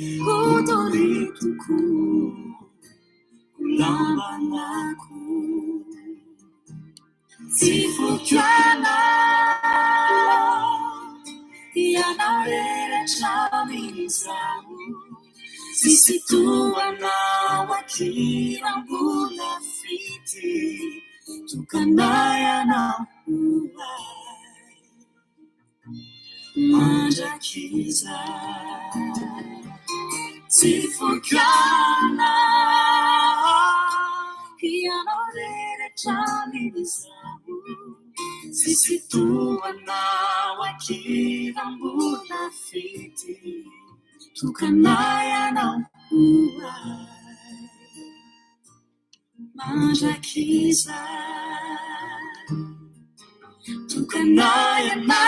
Otoritoko ulambanako sifokiana ianarera mizao sisituana wakirambola fiti tukanayana uwai manjakiza sifokiana ianarera mizao sisituana wakirambola fiti tukanayana uwai manjakiza tukanayana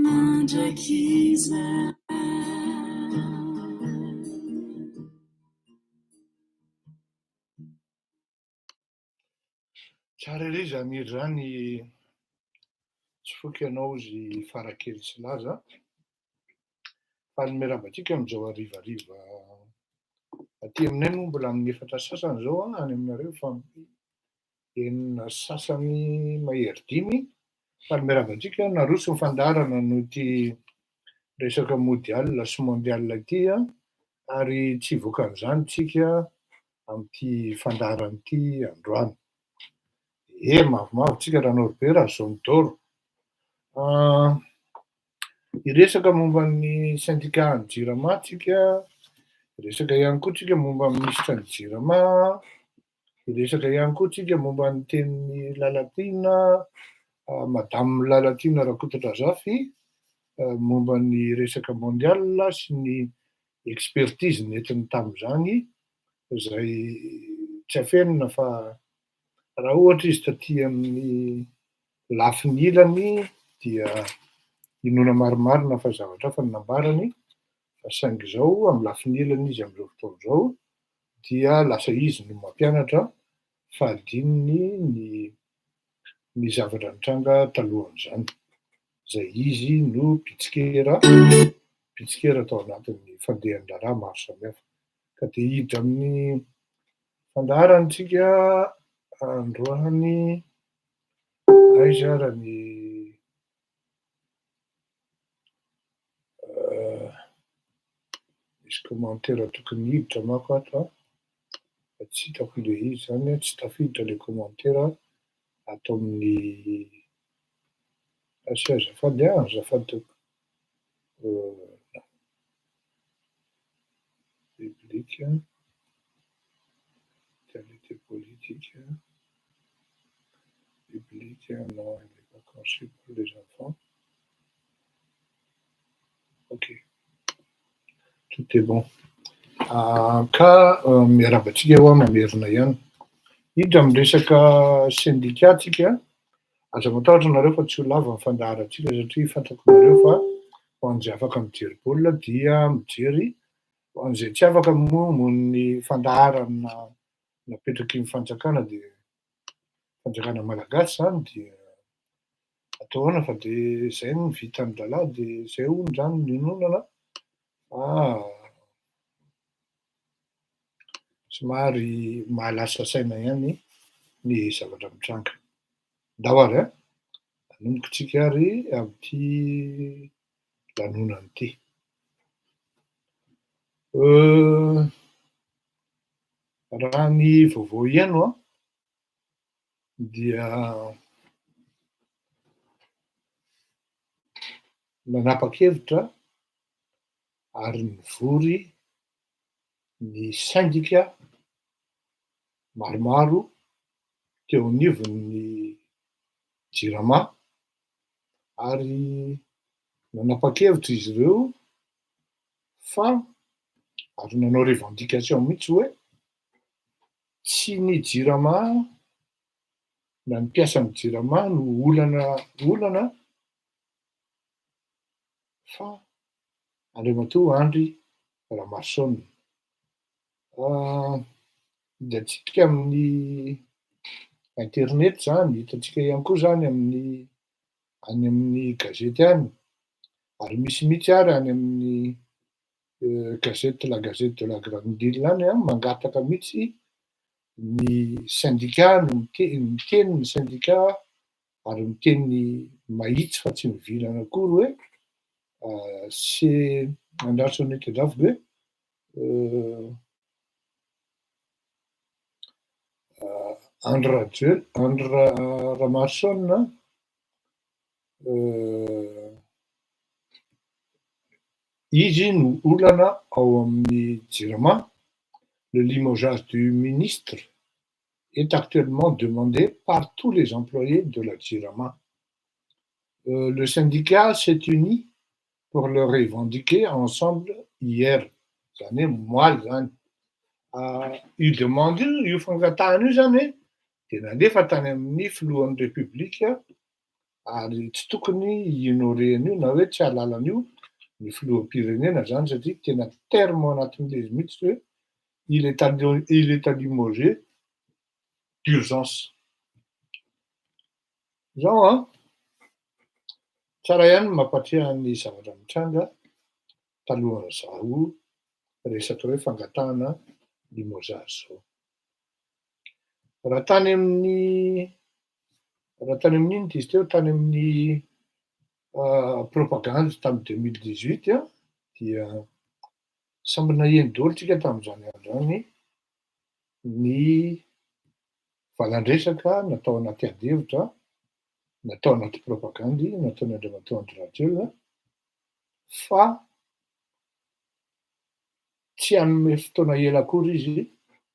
manjakiza. Tsara ery zany ery zany tsy foky ianao zy farakely tsy laza fa ny miarabantsika amin'izao harivariva aty aminay moa mbola amin'ny efatra sasany zao any aminareo fa enina sasany mahery dimy fa ny miarabantsika naroso mifandarana no ty resaka mondial sy mondial ity ary tsy voakan'izany tsika amin'ity fandaran'ity androany. Mavomavo tsika raha norbe raha zao midoro. Iresaka momba ny syndicats ny Jirama tsika, iresaka ihany koa tsika momba ny ministra ny Jirama, iresaka ihany koa tsika momba ny tenin'ny Lalatina, madame Lalatina Rakotondrazafy, momba ny resaka mondial sy ny expertise nentiny tamin'izany, izay tsy afenina fa raha ohatra izy taty amin'ny lafiny ilany dia inona marimarina fa zavatra hafa ny nambarany fa saingy izao amin'ny lafiny ilany izy amin'izao fotoana izao dia lasa izy no mampianatra fahadininy ny zavatra nitranga talohan'izany, izay izy no pitsikera tao anatin'ny fandehan-draharaha maro samihafa. Ka dia hiditra amin'ny fandaharantsika androany aiza raha ny misy commentaire tokony hiditra manko ato fa tsy hitako le izy zany, tsy tafiditra le commentaire ato amin'ny sy azafady toko biblique, actualité politique, biblique, non, il n'est pas conçu pour les enfants. Ok, tout est bon. Ka miarabantsika eo mamerina ihany. Hiditra amin'ny resaka syndicats tsika, aza matahotra nareo fa tsy ho lava ny fandaharantsika satria fantako nareo fa ho an'izay afaka mijery baolina dia mijery, ho an'izay tsy afaka momon'ny fandaharana napetraky ny fanjakana dia fanjakana malagasy zany dia ataona fa dia izay no vitan'ny lalahy dia izay hono zany ny nonana somary mahalasa saina ihany ny zavatra mitranga. Ndao ary anomboka tsika ary amin'ity lanonana ity. Raha ny vaovao ihano dia nanapa-kevitra ary nivory ny syndicats maromaro teo anivon'ny Jirama ary nanapa-kevitra izy ireo fa ary nanao revendication mihitsy hoe tsy ny Jirama na ny mpiasan'ny Jirama no olana fa Andriamatoa Andry Ramasona. Hitantsika amin'ny internet zany, hitantsika ihany koa zany amin'ny any amin'ny gazety any, ary misy mihitsy ary any amin'ny gazette la gazette de la grande ville any a mangataka mihitsy ny syndicat no miteny ny syndicat ary miteny mahitsy fa tsy mivilana akory hoe c'est andrasony tedavy hoe Andra Ramarsson izy no olana ao amin'ny Jirama. Le limogeage du ministre est actuellement demandé par tous les employés de la Jirama. Le syndicat s'est uni pour le revendiquer ensemble hier. Zany hoe moaly zany. Io demande io fangatahana io zany hoe de nalefa tany amin'ny filohan'ny repoblika ary tsy tokony ignorena io na hoe tsy alalan'io ny filoham-pirenena zany satria tena terme ao anatin'le izy mihitsy hoe il est à limogé d'urgence. Zao tsara ihany mampatriaha ny zavatra mitranga talohan'izao resaka hoe fangatahana limogeage zao. Raha tany amin'ino izy teo tany amin'ny propagande tamin'ny 2018 dia samby naheno daholo tsika tamin'izany andro any ny valan-dresaka natao anaty ady-hevitra, natao anaty propagandy, nataon'ny andriamatoa Andry fa tsy hanome fotoana ela akory izy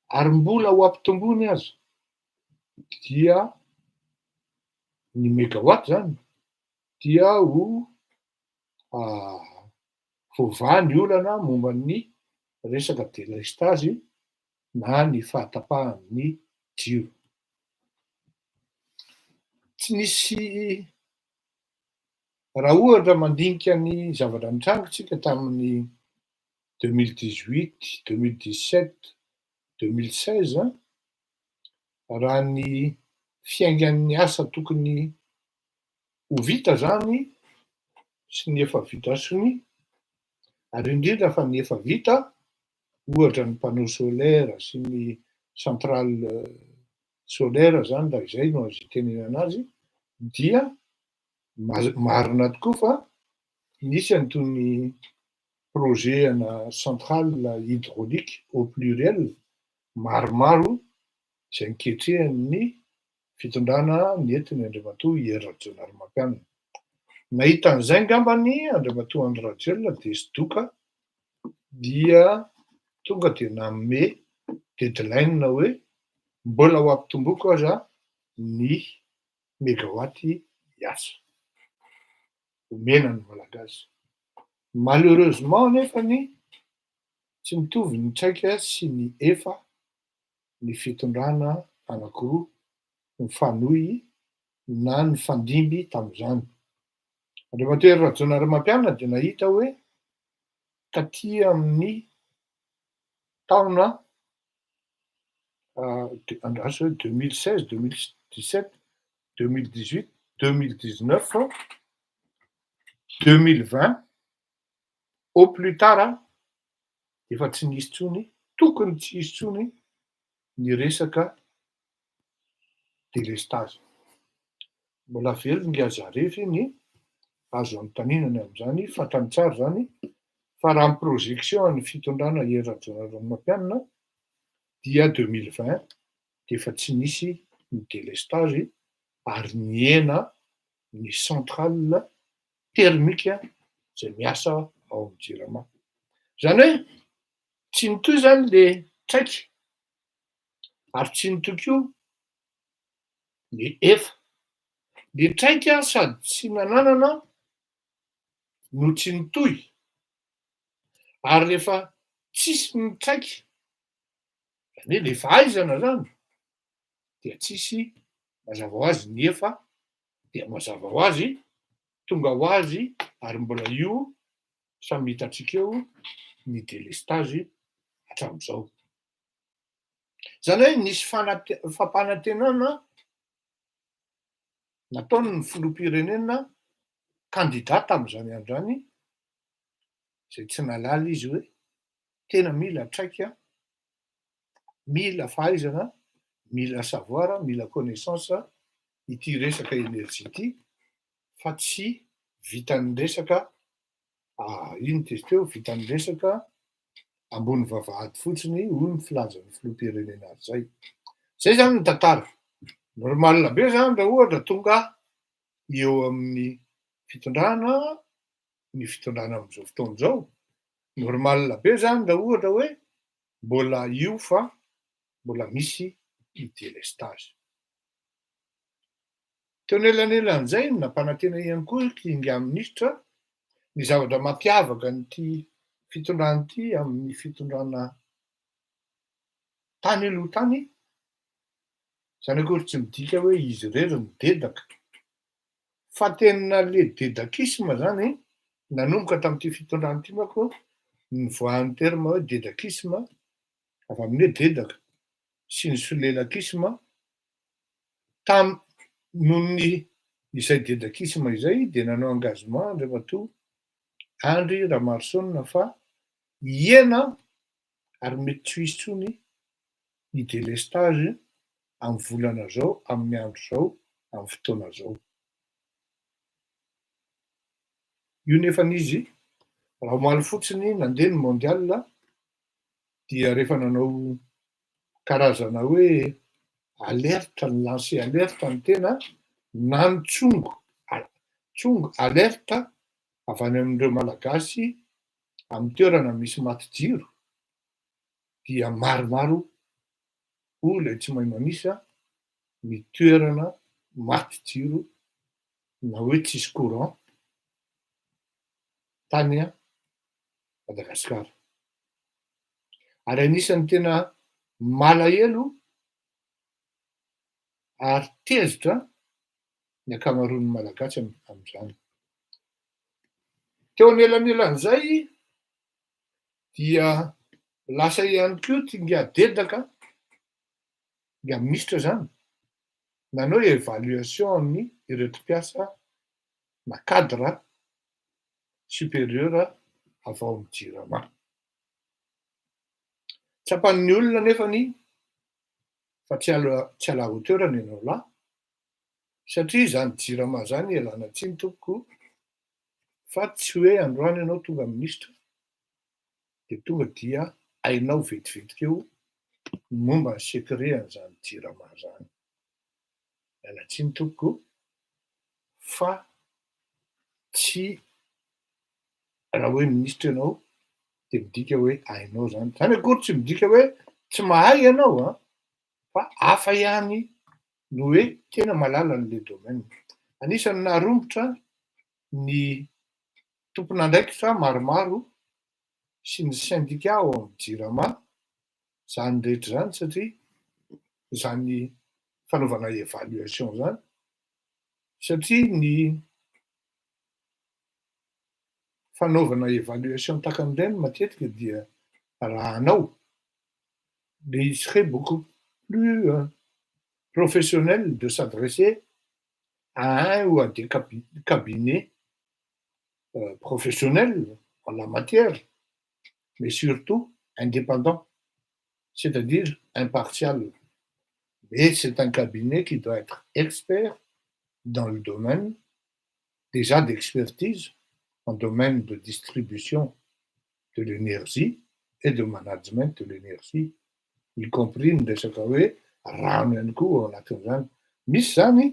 ary mbola ho ampitombony azy dia ny mégawatt zany dia ho voavaha ny olana momba ny resaka délestage na ny fahatapahan'ny jiro. Tsy nisy raha ohatra mandinika ny zavatra nitranga tsika tamin'ny 2018, 2017, 2016 raha ny fiaingan'ny asa tokony ho vita zany sy ny efa vita sony, ary indrindra fa ny efa vita ohatra ny panneau solaire sy ny centrale solaire zany raha izay no azo itenena azy dia marina tokoa fa misy an'itony projet ana centrale hydraulique au pluriel maromaro izay niketrehan'ny fitondrana ny entiny andriamatoa Jirama. Nahita an'izay ngambany andriamatoa Andry de sy doka dia tonga de nanome deadline hoe mbola ho ampitomboiko aza ny mégawatt hiasa. Omena ny malagasy. Malheureusement nefany tsy mitovy ny traika sy ny efa ny fitondrana anankiroa mifanohy na ny fandimby tamin'izany. Andriamatoa Jirama dia nahita hoe taty amin'ny taona andraso hoe 2016, 2017, 2018, 2019, 2020 au plus tard efa tsy nisy tsony, tokony tsy hisy tsony ny resaka délestage. Mbola velony ngy azarefy ny azo anotaninany amin'izany fantany tsara zany fa raha ny projection ny fitondrana Jirama dia 2020 dia efa tsy nisy ny délestage ary niena ny centrale thermique izay miasa ao amin'ny Jirama. Zany hoe tsy nitoy zany le traika ary tsy nitoy koa le efa. Le traika sady tsy nananana no tsy nitoy ary rehefa tsisy ny traika zany hoe le fahaizana zany dia tsisy mazava ho azy ny efa dia mazava ho azy tonga ho azy ary mbola io samy hitantsika eo ny délestage hatramin'izao. Zany hoe nisy fampanantenana nataony ny filoham-pirenena candidat tamin'izany andro any, zay tsy nalala izy hoe tena mila traika, mila fahaizana, mila savoir, mila connaissance ity resaka énergie ity, fa tsy vitan'ny resaka ino tezy teo, vitan'ny resaka ambony vavahady fotsiny hoy ny filazan'ny filoham-pirenena azy zay. Zay zany ny tantara. Normal be zany raha ohatra tonga eo amin'ny fitondrana amin'izao fotoana izao. Normal be zany raha ohatra hoe mbola io fa mbola misy délestage. Teo anelanelan'izay nampanantena ihany koa kinga minisitra ny zavatra mampiavaka nyity fitondrana ity amin'ny fitondrana tany aloha tany, zany akory tsy midika hoe izy irery ny dedaka, fa tena le dedakisme zany nanomboka tamin'ity fitondrana ity manko ny voahan'ny terme hoe dedakisme, avy amin'ny hoe dedaka sy ny solelakisme, nohon'ny izay dedakisme izay dia nanao engagement rehefa to Andry Ramarsonina fa hiena ary mety tsy ho hisy intsony ny délestage amin'ny volana zao, amin'ny andro zao, amin'ny fotoana zao. Io nefan'izy raha omaly fotsiny nandeha ny mondial dia rehefa nanao karazana hoe alerte, ny lancer alerte ny tena na ny tsongo alerte avy any amin'ireo malagasy amin'ny toerana misy matin-jiro dia maromaro olona tsy mahay manisa ny toerana matin-jiro na hoe tsisy courant tany Madagasikara. Ary anisan'ny tena malahelo ary tezitra ny ankamaroan'ny malagasy amin'izany. Teo anelanelan'izay dia lasa ihany koa tinga dedaka nga minisitra zany nanao évaluation amin'ny ireto mpiasa na cadre supérieur avy ao amin'ny Jirama. Tsapan'ny olona nefany fa tsy à la hauteur ny ianao lahy, satria zany Jirama zany ialana tsiny tompoko, fa tsy hoe androany ianao tonga minisitra de tonga dia hainao vetivetika eo ny momba ny secret an'izany Jirama zany. Miala tsiny tompoko fa tsy raha hoe minisitra ianao de midika hoe hainao zany. Zany akory tsy midika hoe tsy mahay ianao fa hafa ihany no hoe tena mahalala an'le domaine. Anisan'ny naharombotra ny tompon'andraikitra maromaro sy ny syndicats ao amin'ny Jirama zany rehetra zany, satria zany fanaovana évaluation zany, satria ny fanaovana évaluation takan'ireny matetika dia raha anao dia il serait beaucoup plus professionnel de s'adresser à un ou à des cabinets professionnels en la matière, mais surtout indépendants, c'est-à-dire impartial. Mais c'est un cabinet qui doit être expert dans le domaine déjà d'expertise en domaine de distribution de l'énergie et de management de l'énergie, y compris ny resaka hoe rano ihany koa ao anatin'izany. Misy zany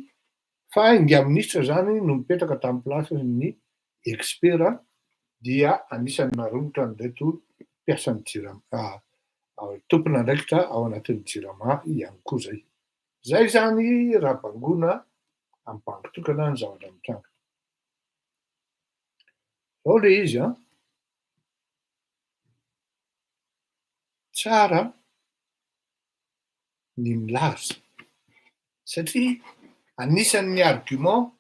fa inga minisitra zany no mipetraka tamin'ny plasin'ny expert dia anisan'ny naharombotra an'ireto mpiasan'ny Jirama, tompon'andraikitra ao anatin'ny Jirama ihany koa zay. Zay zany raha bangona amin'ny banky tokana ny zavatra mitranga. Ao le izy tsara ny milaza, satria anisan'ny argument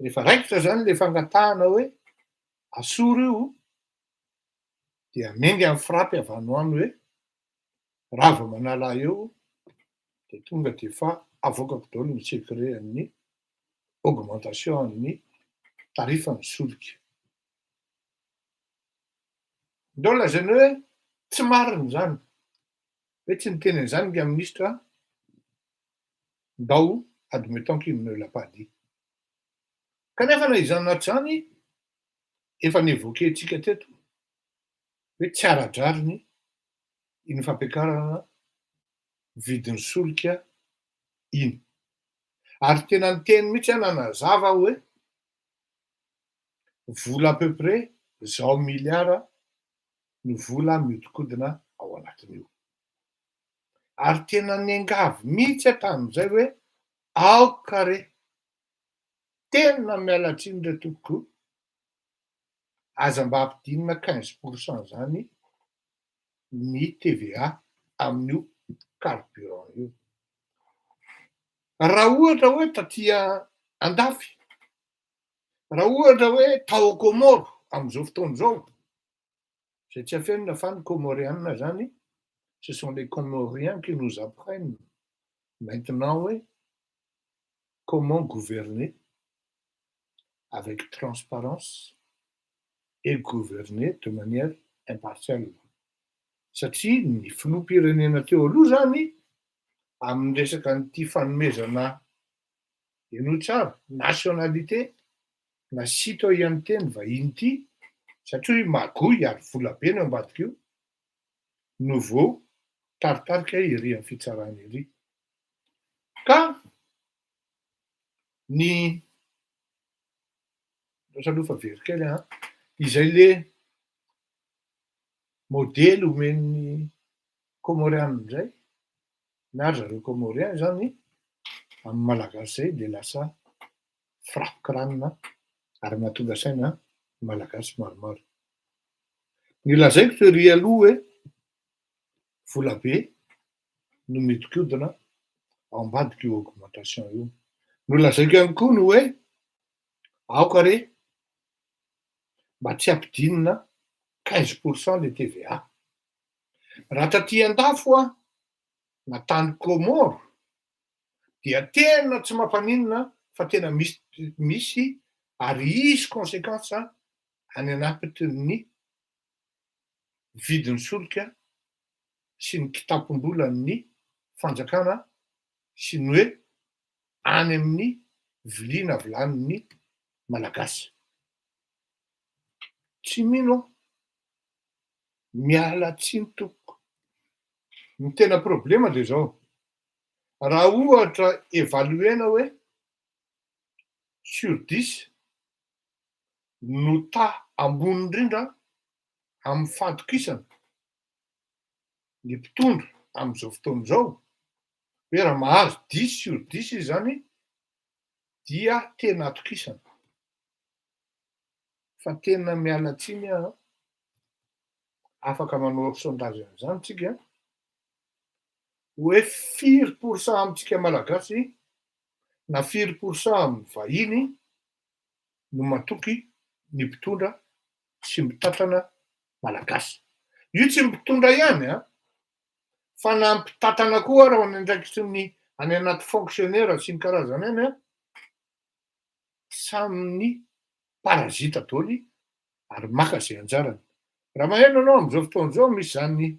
rehefa raikitra zany le fangatahana hoe asoro io dia menga amin'ny frapy avy any ho any hoe raha vao manala eo de tonga de fa avoakako daholo ny secret amin'ny augmentation amin'ny tarifa ny solika. Ndao lazainy hoe tsy mariny zany, hoe tsy niteny an'izany ny ministra, ndao admettons qu'il ne l'a pas dit. Kanefa na izany anaty zany, efa nievoquentsika teto, hoe tsy ara-drariny iny fampiakarana vidin'ny solika iny. Ary tena niteny mihitsy nanazava hoe vola à peu près zao miliara ny vola miodikodina ao anatin'io. Ary tena niangavy mihitsy hatramin'izay hoe aoka re, tena miala tsiny re tompoko, aza mba ampidinina 15% zany ny TVA amin'io carburant io. Raha ohatra hoe taty andafy, raha ohatra hoe tao Comore amin'izao fotoana izao, zay tsy afenina fa ny comoriana zany, ce sont les Comoriens qui nous apprennent maintenant hoe comment gouverner avec transparence et gouverner de manière impartiale. Satria ny filoham-pirenena teo aloha zany amin'ny resaka nyity fanomezana ino tsara nationalité na citoyenneté ny vahiny ity, satria magoy ary volabe no ambadika io, no vao taritarika ery amin'ny fitsarana ery. Ka ny salofa very kely izay le modely omen'ny Comoriana indray, na ry zareo Comorien zany amin'ny malagasy zay de lasa frafi-kranina ary mahatonga saina malagasy maromaro. Ny lazaiko teoria aloha hoe volabe no miodikodina ao ambadika io augmentation io. No lazaiko ihany koa no hoe aoka re mba tsy ampidinina 15% le TVA. Raha taty andafo na tany Comore dia tena tsy mampaninona fa tena misy ary isy conséquence any anapitin'ny vidin'ny solika sy ny kitapom-bolan'ny fanjakana sy ny hoe any amin'ny viliana volanin'ny malagasy. Tsy mino miala tsiny tompoko. Ny tena problema de zao, raha ohatra évaluena hoe sur 10 no ambony indrindra amin'ny fahatokisan ny mpitondra amin'izao fotoana izao, hoe raha mahazo 10 sur 10 izy zany dia tena atokisana. Fa tena miala tsiny afaka manao sondage an'izany tsika hoe 4% amintsika malagasy na 4% amin'ny vahiny no matoky ny mpitondra sy mpitantrana malagasy. Io tsy mpitondra ihany fa na mpitantrana koa raha andraikitry ny any anaty fonctionnaire sy ny karazany any samyny parazita daholo ary maka zay anjarany. Raha maheno anao amin'izao fotoana izao misy zany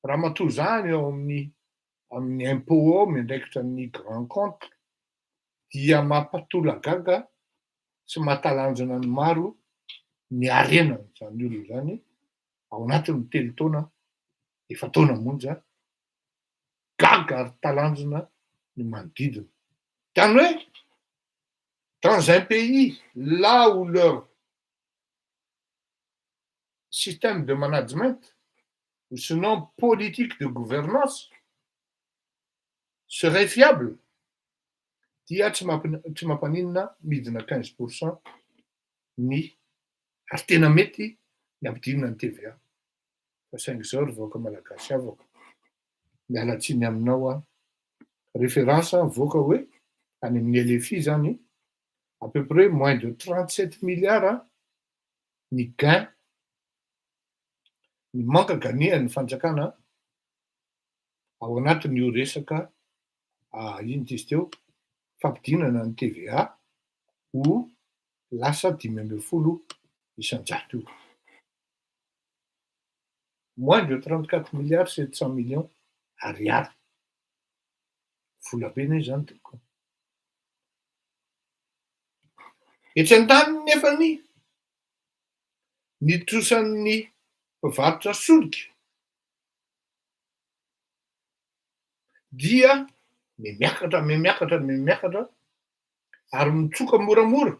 raha matoa zany eo amin'ny impôt ao miandraikitra ny grand compte dia mampatolagaga sy mahatalanjona ny maro ny arenany zany olo zany ao anatin'ny telo taona efa taona monja gaga ary talanjona ny manodidina. Zany hoe dans un pays là où leur système de management ou sinon politique de gouvernance serait fiable dia tsy mampaninona midina 15% ny ary tena mety ny ampidinina ny TVA. Fa saingy zao ry vahoaka malagasy avako, miala tsiny aminao référence voaka hoe any amin'ny LFI zany à peu près moins de 37 milliards ny gain ny manque gagné ny fanjakana ao anatin'io resaka ino izy teo fampidinana ny TVA ho lasa 5 isan-jato. Moins de 34 milliards 700 millions ariary. Vola be ne zany toko. Etsy an-tany nefa ny trosan'ny mpivarotra solika dia miakatra ary mitsoka moramora.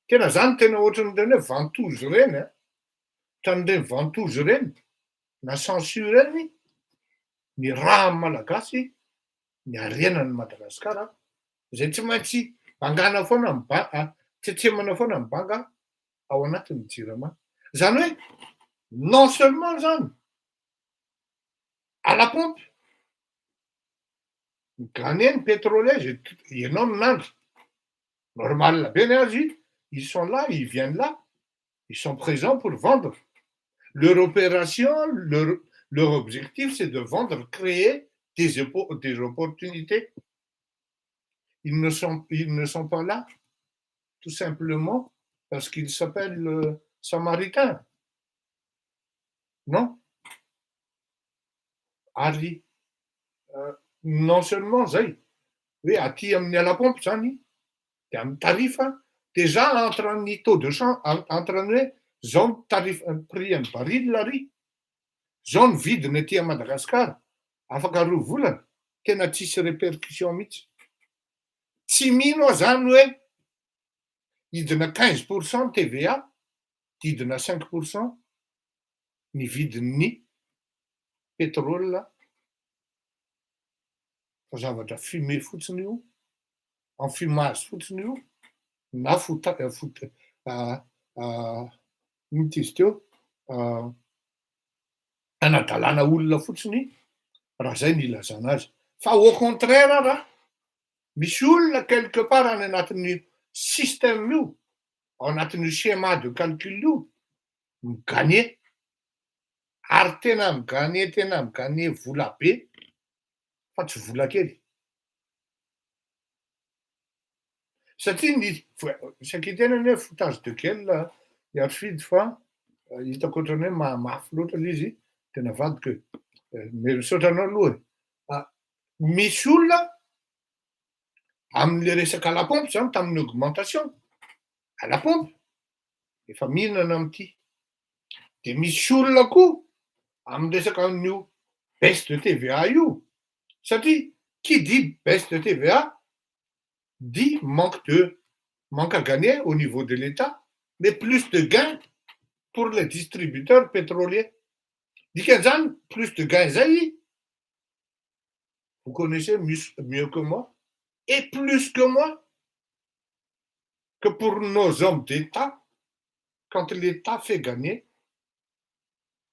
Tena ohatran'ireny hoe ventouse reny a. Ohatran'ireny ventouse reny na sangsue reny ny raha malagasy ny arenan'ny Madagasikara zay tsy maintsy angana foana tsetsemana foana ny banga ao anatin'ny Jirama. Zany hoe non seulement zany à la pompe gagner ny pétrolier zay ianao minandry. Normal be azy, ils sont là, ils viennent là, ils sont présents pour vendre. Leur opération, leur objectif, c'est de vendre, créer des opportunités. Ils ne sont pas là, tout simplement, parce qu'ils s'appellent Samaritains. Non. Ary, non seulement zay, hoe aty amin'ny à la pompe zany, de amin'ny tarifa, déjà entre ny taux de change, entre ny hoe zao tarif prix ny baril ary, zao ny vidiny aty à Madagasikara, afaka 2 volana, tena tsisy répercussion mihitsy. Tsy mino aho zany hoe hidina 15% TVA, didina 5% ny vidin'ny pétrole, fa zavatra fumé fotsiny io, enfumage fotsiny io, na izy teo anadalana olona fotsiny raha zay ny ilazana azy. Fa au contraire raha misy olona quelque part any anatin'ny système io, ao anatin'ny schéma de calcul io, migagner, ary tena migagner vola be fa tsy vola kely. Satria isaky tenany hoe foutage de gueule hiatrifidy fa hitako ohatrany hoe mafy loatra le izy, tena vadika misaotra anao aloha. Misy olona amin'le resaka à la pompe zany tamin'ny augmentation à la pompe efa mihinana am'ty. De misy olona koa amin'ny resaka an'io baisse de TVA io, satria qui dit baisse de TVA dit manque à gagner au niveau de l'État, mais plus de gains pour les distributeurs pétroliers. Dikan'izany, plus de gains zay, vous connaissez mieux que moi, et plus que moi, que pour nos hommes d'État, quand l'État fait gagner,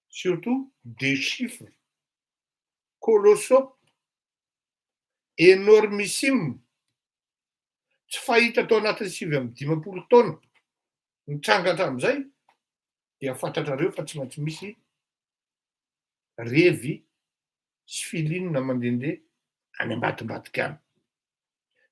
surtout des chiffres colossaux, énormissimes. Tsy fahita tao anatin'ny 7-10 taona nitranga hatramin'izay, dia fantatrareo fa tsy maintsy misy revy sy filinina mandehandeha any ambadimbadika any.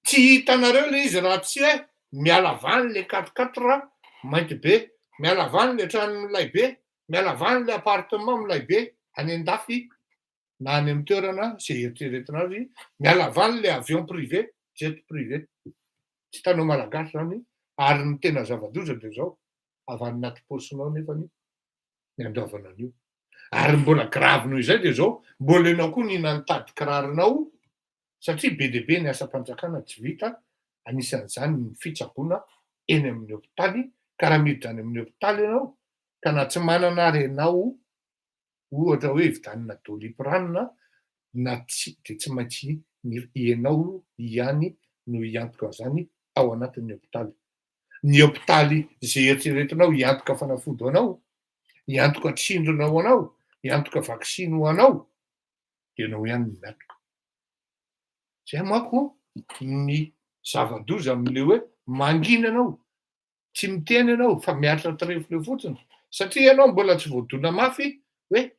Tsy hitanareo le izy raha tsy hoe miala vany le 4x4 mainty be, miala vany le trano milay be, miala vany le appartement milay be any an-dafy na any amin'ny toerana zay eritreretina azy, miala vany le avion privé, jet privé. Tsy hitanao malagasy zany, ary ny tena zava-doza de zao, avy any anaty paosinao nefany ny andaovana an'io. Ary mbola grave noho izay de zao, mbola ianao koa nina nitady kirarinao, satria be dia be ny asam-panjakana tsy vita, anisan'izany ny fitsaboana eny amin'ny hôpitaly, ka raha miditra any amin'ny hôpitaly ianao, ka na tsy manana renao, ohatra hoe vidanina doliprane, na tsy de tsy maintsy ianao ihany no hiantoka zany ao anatin'ny hôpitaly. Ny hôpitaly zay eritreretinao hiantoka fanafody ho anao, hiantoka tsindrona ho anao, hiantoka vaksiny ho anao, de ianao ihany no miantoka. Zay manko ny zava-doza amin'le hoe mangina anao, tsy miteny ianao fa miaritra trefile fotsiny, satria ianao mbola tsy voadona mafy hoe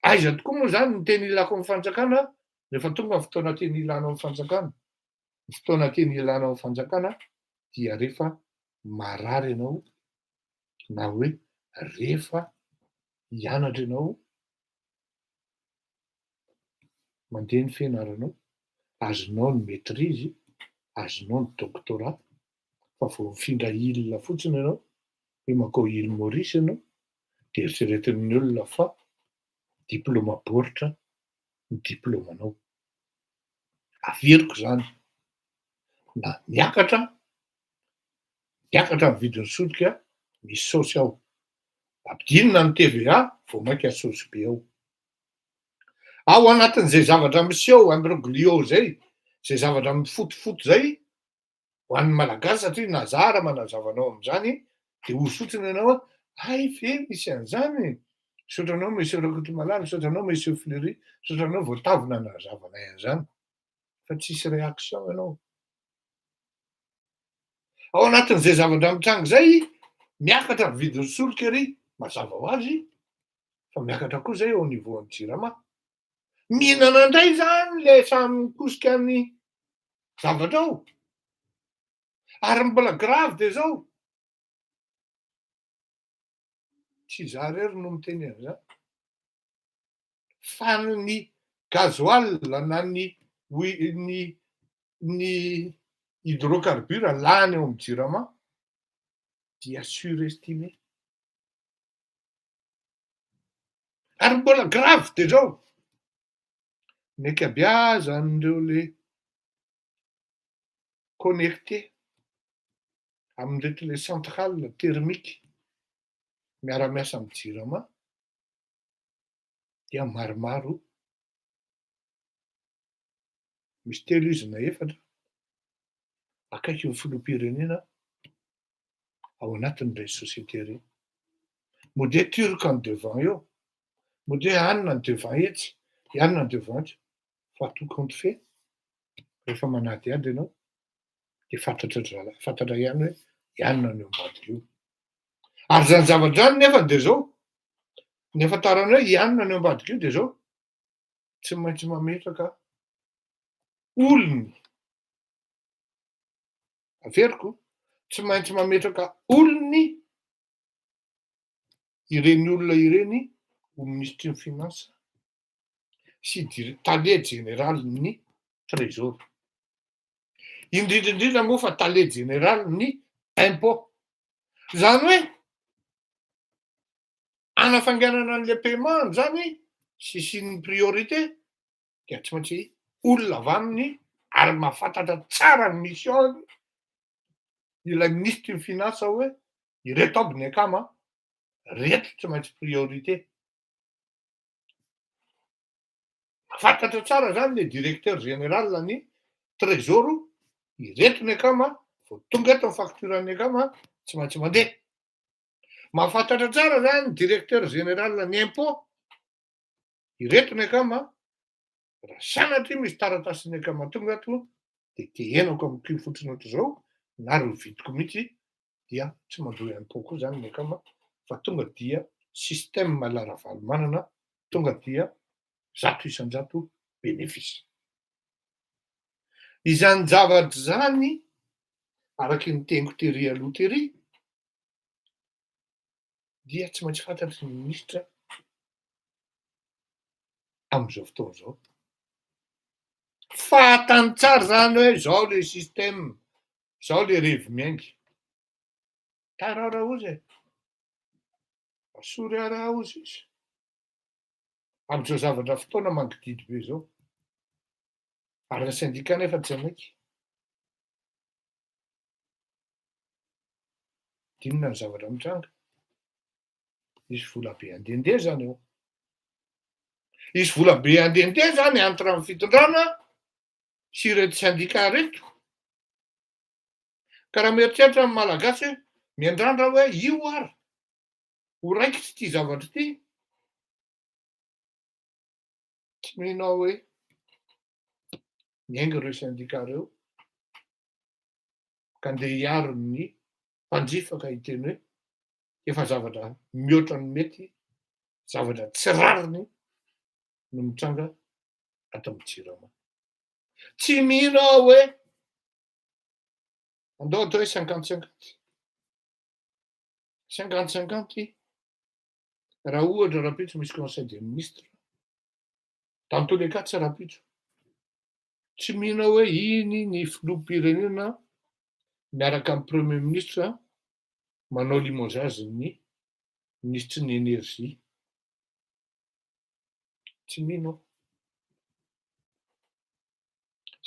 aiza tokoa moa zany ny teny ilako amin'ny fanjakana rehefa tonga ny fotoana teny ilanao amin'ny fanjakana. Ny fotoana teny ilanao amin'ny fanjakana dia rehefa marary ianao na hoe rehefa hianatra ianao mandeha ny fianaranao, azonao ny maîtrise, azonao ny doctorat, fa vao mifindra ilina fotsiny ianao, hoe mankao île Maurice ianao, de eritreretin'ny olona fa diplôma baoritra ny diplômanao. Averiko zany, na miakatra ny vidin'ny solika, misy saosy ao. Ampidinina ny TVA vao mainka saosy be ao. Ao anatin'izay zavatra miseho imbroglio zay, zay zavatra mifotofoto zay, ho an'ny malagasy satria nazara manazavanao am'zany, de ozy fotsiny ianao ay ve misy an'zany, sotranao monsieur Rakotomalala, sotranao monsieur Fleury, sotranao voatavo nanazavanay an'zany, fa tsisy réaction ianao. Ao anatin'izay zavatra mitrango zay, miakatra ny vidin'ny solika ery, mazava ho azy, fa miakatra koa zay au niveau an'ny Jirama. Mihinana indray zany le samy mikosika ny zavatra ao. Ary mbola grave de zao, tsy za rery no miteny an'zany, fa ny gasoil na ny hydrocarbure lany eo amin'ny Jirama dia surestimé. Ary mbola grave de zao, ny ankabeazan'ireo le connecté amin'ireto le centrale thermique miara-miasa amin'ny Jirama dia maromaro, misy 3 izy na 4 akaiky ny filoham-pirenena ao anatin'ireny société reny. Modèle turc en devant eo, modèle Anna en devant etsy, Anna en devant etsy, fa tout compte fait, rehefa manadiady ianao, de fantatra ihany hoe Anna no ambadika eo. Ary zany zavatra zany nefa de zao, ny ahafantarana hoe Anna no ambadika eo de zao, tsy maintsy mametraka olony, averiko, tsy maintsy mametraka olony ireny olona ireny ho ministry ny finance sy tale généralin'ny trésor. Indrindrindrindra moa fa tale généralin'ny impôt. Zany hoe anafanganana an'le paiement zany sy ny priorité dia tsy maintsy olona avy aminy ary mahafantatra tsara ny mission ilay ministry ny finance hoe ireto aby ny akama, reto tsy maintsy priorité. Fantatra tsara zany le directeur général ny trésor, ireto ny akama, vao tonga eto ny facturan'ny akama, tsy maintsy mandeha. Mahafantatra tsara zany directeur général ny impôt, ireto ny akama, raha sanatria misy taratasin'ny akama tonga ato, de kehenako amin'ny kio fotsiny ohatra zao, na ro vidiko mihitsy, dia tsy mandohy impôt koa zany ny akama, fa tonga dia système Mallaravalo manana, tonga dia 100 isan-jato bénéfice. Izany zavatra zany, araky ny teniko tery aloha tery, dia tsy maintsy fantatry ny ministra am'izao fotoana zao. Fantany tsara zany hoe zao le système, zao le revi miaingy. Tarara ozy e, asory ara ozy izy. Am'izao zavatra fotoana mangididy be zao. Ary ny syndicat nefa tsy amaiky. Dinona ny zavatra mitranga? Misy vola be andehandeha zany eo. Misy vola be andehandeha zany entre amin'ny fitondrana sy ireto syndicat reto. Ka raha mieritreritra amin'ny malagasy miandrandra hoe io ary, ho raikitra ty zavatra ty, tsy mihinao hoe miainga ireo syndicat reo, ka andeha hiaro ny mpanjifaka hiteny hoe efa zavatra mihoatra ny mety, zavatra tsy rariny no mitranga ato amin'ny Jirama. Tsy mino aho hoe andao atao hoe 50-50. 50-50 raha ohatra rapitso misy conseil des ministres dans tous les cas tsy rapitso tsy mihina hoe iny ny filoham-pirenena miaraka amin'ny premier ministre manao limogeage ny ministre ny énergie tsy mino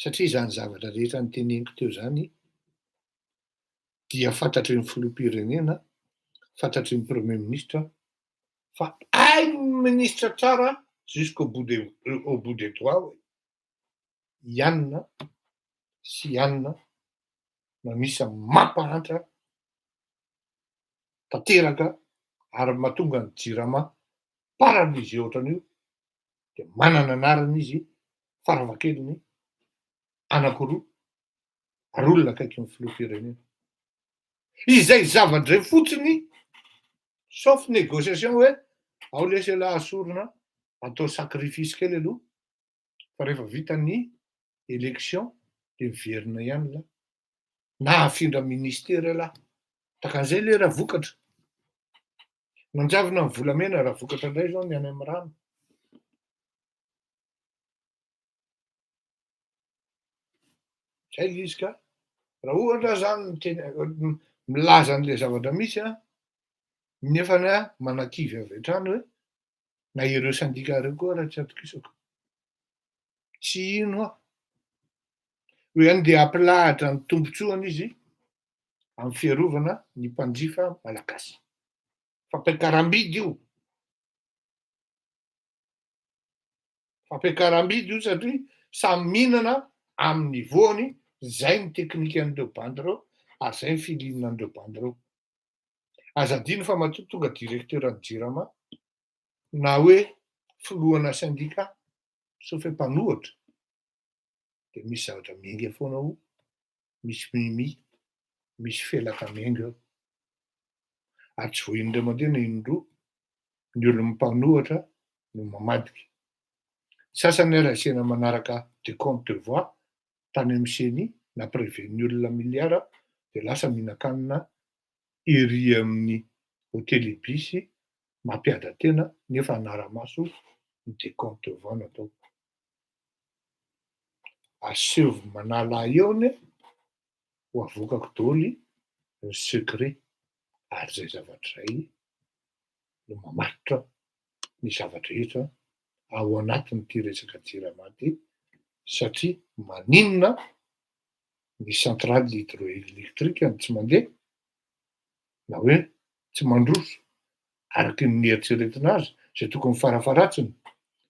satria izany zavatra rehetra nyteneniko teo zany dia fantatry ny filoham-pirenena fantatry ny premier ministre fa ai ministre tsara jusqu'au bout des doigts hoe ianina sy ianina manisa mampahantra tanteraka ary mahatonga ny Jirama paralysé ohatran'io de manana anarana izy farafahakeliny anakiroa ary olona akaiky ny filoham-pirenena izay zavatra fotsiny sauf négociation hoe ao lesy lahy asorina atao sacrifice kely aloha fa rehefa vita ny élection de miverina ihany la na afindra ministera lahy takan'izay le raha vokatra manjavona ny volamena raha vokatra indray zao ny any amin'ny rano zay le izy ka raha ohatra zany milaza an'le zavatra misy nefany manakivy avy hatrany hoe na ireo syndicats reo koa raha tsy atokisako tsy ino hoe andeha ampilahatra ny tombotsoany izy amin'ny fiarovana ny mpanjifa malagasy fampiakaram-bidy io fampiakaram-bidy io satria samy mihinana amin'ny niveaony zay ny teknika an'ireo bandy reo ary zay ny filinana an'ireo bandy reo azadiny fa matoa tonga directeur ny Jirama na hoe filohana syndicat sauf hoe mpanohatra de misy zavatra miainga foana ao misy mimi misy felaka miainga eo ary tsy voaindray mandeha na indroa ny olona mpanohatra no mamadika sasany araisena manaraka de compte de voix tany amin'ny seny na préveny olona miliara de lasa mihinan-kanina ery amin'ny hôtely bisy mampiada tena nefa anara-maso ny décompte de voix natao aseho manala eony ho avokako daholo ny secret ary zay zavatra zay no mamatotra ny zavatra rehetra ao anatin'ity resaka Jirama ty satria maninona ny centrale hydroélectrique ny tsy mandeha na hoe tsy mandroso araky ny eritreretina azy zay tokony farafaratsiny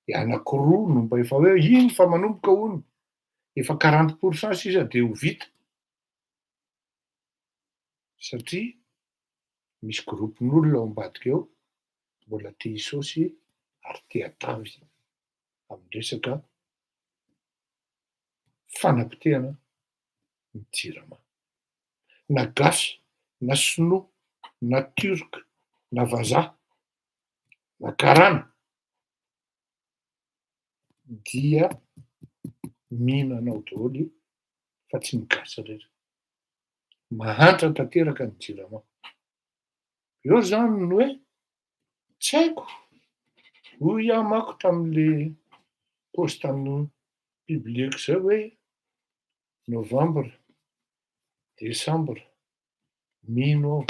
de anakiroa no mba efa hoe iny fa manomboka hono efa 40% sisa de ho vita satria misy gropin'olona ao ambadika eo mbola te hisôsy ary te hatavy amin'ny resaka fanapotehana ny Jirama na gasy na sinoa na turka na vazaha na karana dia mihinanao daholo fa tsy migasy rehetra mahantra tanteraka ny Jirama eo zany no hoe tsy haiko hoy iaho manko tamin'le postany publieko zay hoe novembre décembre mino aho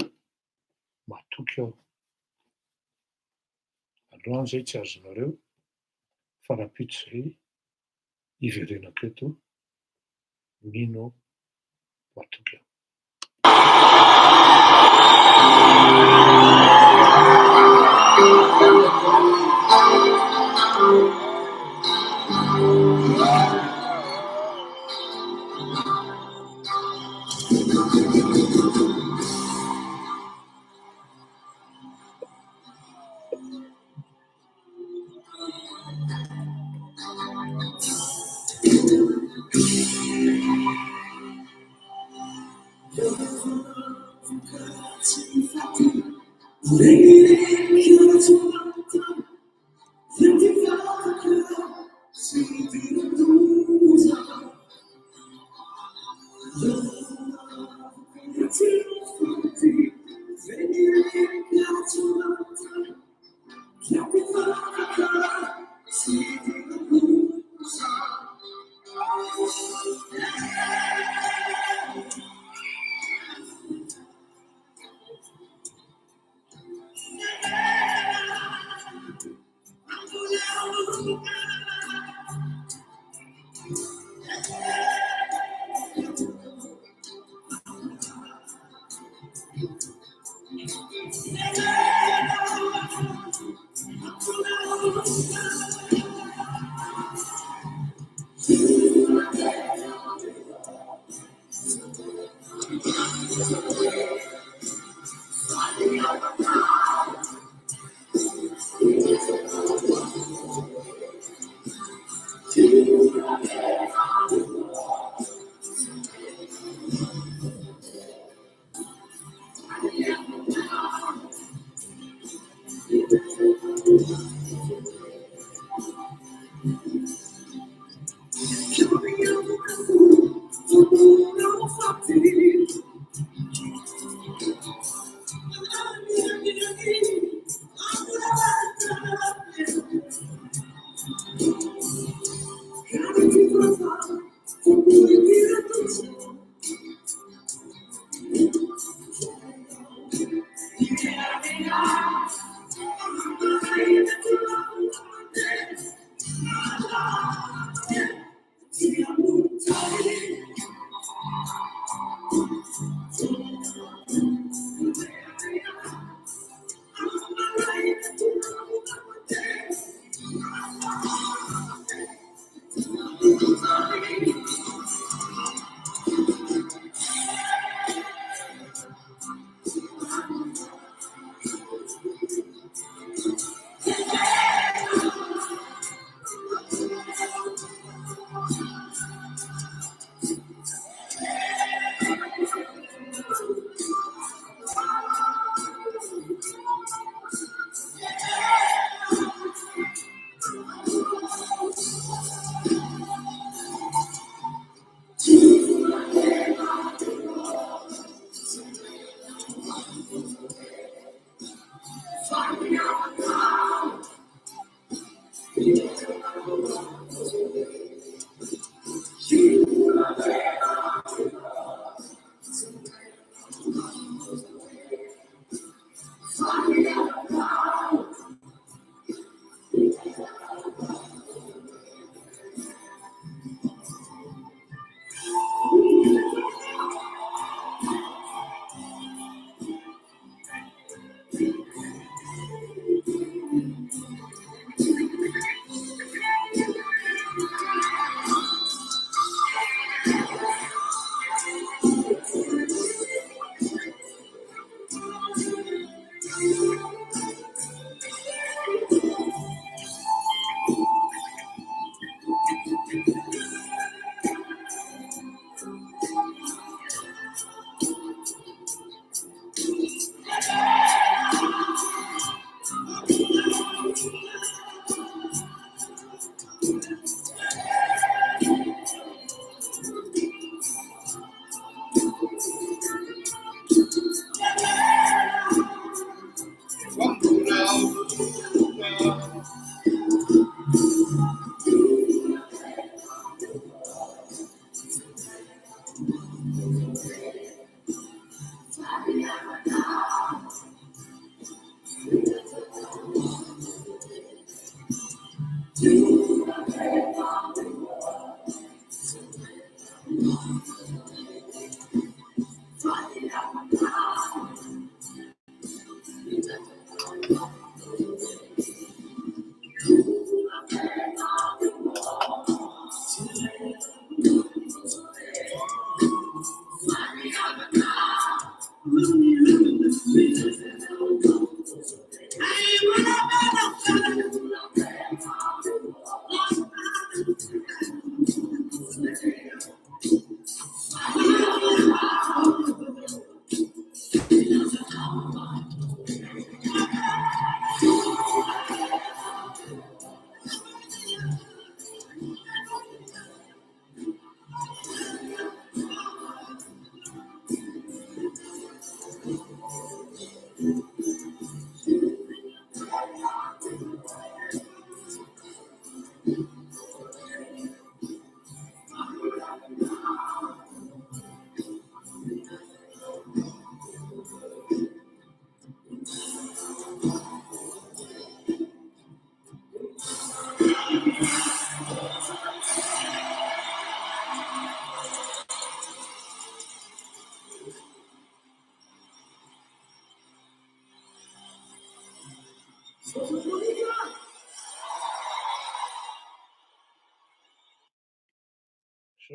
matoky aho androany zay tsy azonareo fa rapitso zay iverenako eto mino aho matoky aho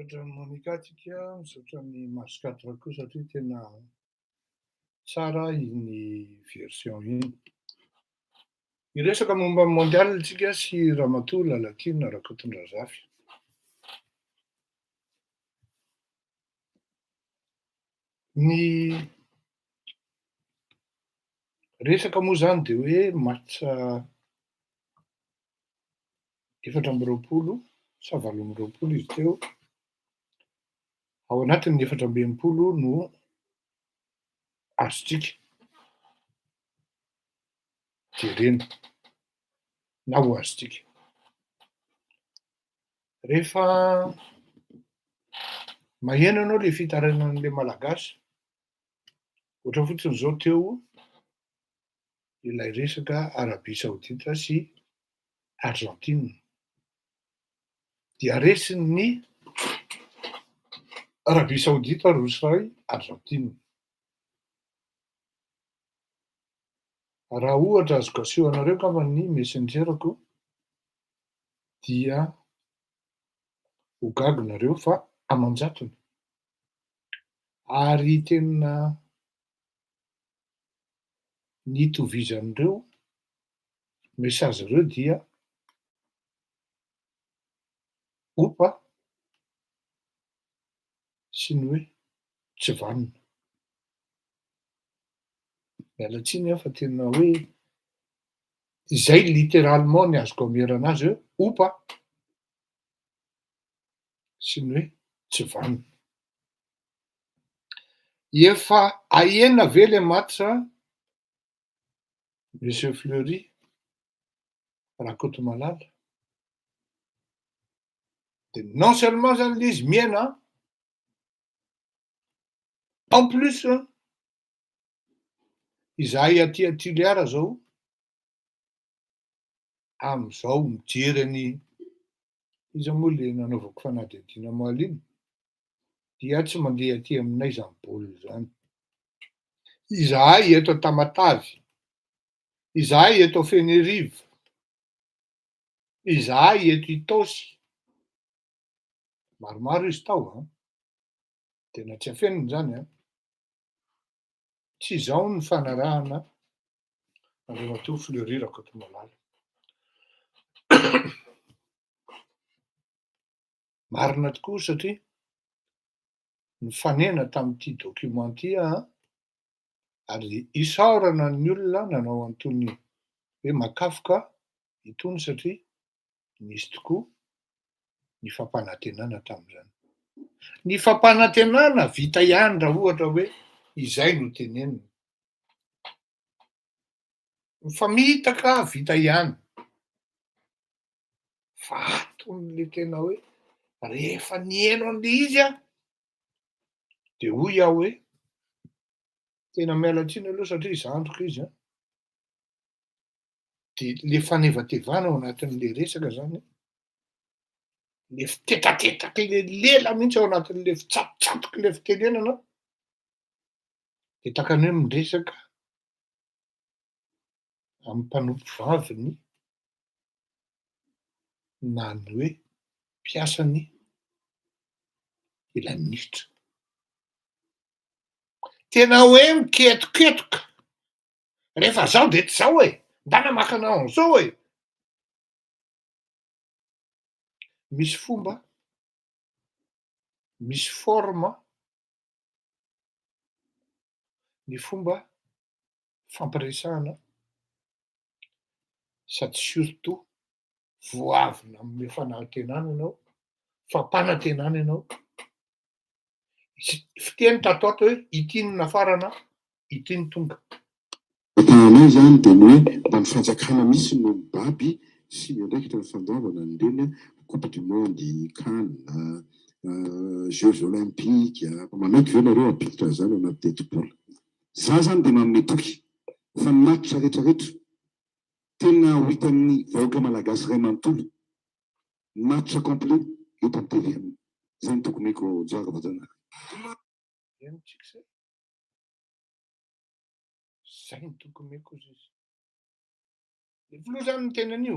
Misaotra ny Monika tsika, misaotra ny masikatra koa satria tena tsara iny version iny. Hiresaka momba ny mondial tsika sy ramatoa lalak'inona Rakotondrazafy. Ny resaka moa zany de hoe match 420 sa 820 izy teo. Ao anatin'ny 420 no azontsika jerena na ho azontsika. Rehefa maheno anao le fitaranan'le malagasy, ohatra fotsiny zao teo ilay resaka Arabia Saodita sy Argentine. Dia resin'ny Arabia Saodita rosy Argentine. Raha ohatra azoko aseho anareo kamba ny messengerako dia ho gaga nareo fa amanjatony. Ary tena nitovizan'ireo mesazy ireo dia opa sy ny hoe tsy vanina. Miala tsiny aho fa tena hoe izay littéralement ny azoko amerana azy hoe opa sy ny hoe tsy vanina. Efa ahena ve le match Monsieur Fleury Rakotomalala? De non seulement zany le izy miaina, en plus izahay aty Toliara zao am'izao mijery any iza moa le nanaovako fanadihadiana moaly iny, dia tsy mandeha aty aminay zany baolina zany. Izahay eto Tamatavy, izahay eto Fenerive, izahay eto Itaosy. Maromaro izy tao tena tsy afenina zany Tsy izao ny fanarahana Andriamatoa Fleury Rakotomalala. Marina tokoa satria nifanena tamin'ity document ity ary isaorana ny olona nanao an'itony hoe makafoka itony satria nisy tokoa ny fampanantenana tamin'izany. Ny fampanantenana vita ihany raha ohatra hoe izay no tenenina. Mifamitaka vita ihany. Fa aton'le tena hoe rehefa nieno an'le izy de hoy aho hoe tena miala tsiny aloha satria zandriko izy de le fanevatevana ao anatin'le resaka zany, le fitetatetaka le lela mihitsy ao anatin'le fitsatotsatoky le fitenenana de taka ny hoe miresaka amin'ny mpanompo vaviny na ny hoe mpiasany ilay minitra. Tena hoe miketoketoka. Rehefa zao de tsy zao ndana maka anao an'izao Misy fomba, misy forme, ny fomba fampiresahana sady surtout voavina amin'ny fanantenana ianao, fampanantenana ianao. Fiteny tato ato hoe ity no nafarana, ity no tonga. Anay zany de ny hoe mba ny fanjakana misy no mibaby sy andraikitra ny fandoavana nireny Coupe du Monde, CAN, Jeux Olympiques, manaiky ve nareo apilitra zany anaty teti-bola. Za zany de manome toky fa ny matitra rehetrarehetra tena ho hitan'ny vahoaka malagasy ray manontolo matitra complet eto amin'ny TV. Zany tokoneko jara vazana. Zay ny tokony meko izy. Le filoha zany ny tenan'io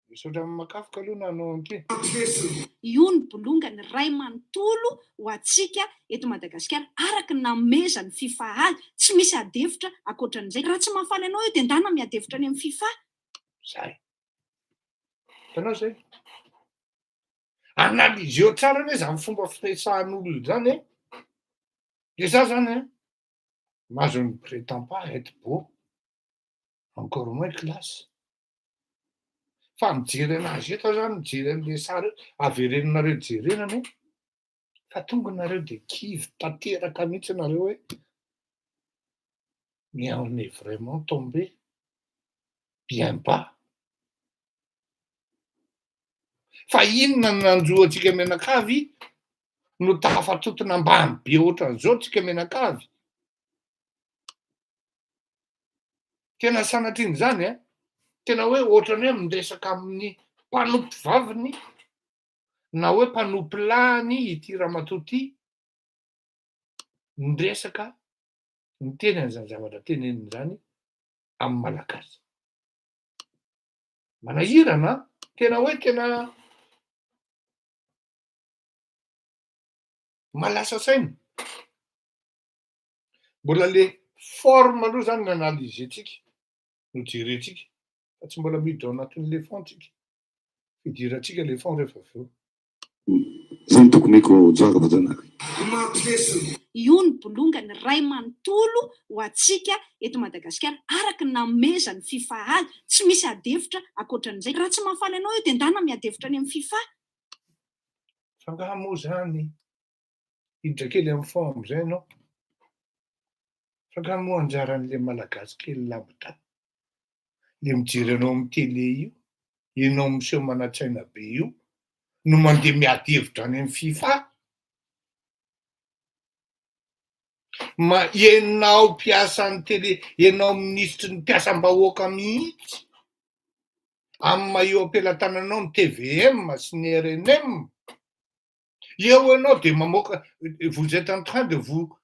Misaotra amin'ny makafoka aloha nanao an'ity. io ny bolongany ray manontolo ho antsika eto Madagasikara araka ny namezany FIFA azy tsy misy adevitra akoatran'izay. Raha tsy mahafaly anao io dia ndana miadevitra any amin'ny FIFA. Zay. Hitanao zay? Analyseo tsara anie zany fomba firesahan'olona zany e. De ça zany e, moi je ne prétends pas être beau, encore moins classe. Fa mijery anazy eto zany, mijery an'le sary avereninareo jerenany, fa tonga nareo de kivy tanteraka mihitsy nareo hoe mais on est vraiment tombé bien bas. Fa inona no nanjoantsika menakavy no tafatotona ambany be ohatran'izao tsika menakavy. Tena sanatriny zany e, tena hoe ohatrany hoe miresaka amin'ny mpanompo vaviny na hoe mpanompo lahiny ity ramatoa ity, miresaka miteny an'izany zavatra teneniny zany amin'ny malagasy. Manahirana, tena hoe tena malasa saina. Mbola le forme aloha zany nanalizentsika, no jerentsika, fa tsy mbola miditra ao anatin'le fontsika. Fidirantsika le fond rehefa avy eo. Zany tokony ko joaka zanaka. io ny bolongany ray manontolo ho antsika eto Madagasikara araka ny namezany FIFA azy tsy misy adevitra akoatran'izay. Raha tsy mahafaly anao io dia ndana miadevitra any amin'ny FIFA. Fa ngaha moa zany hiditra kely amin'ny fond am'izay ianao. Fa ngaha moa anjaran'le malagasy kely labota, le mijery anao amin'ny télé io, ianao miseho manatsaina be io, no mandeha miadevitra any amin'ny FIFA. Ma ianao mpiasan'ny télé, ianao ministry ny mpiasam-bahoaka mihitsy, amin'ny maillot ampelantananao ny TVM sy ny RNM. Eo ianao de mamoaka, vous êtes en train de vous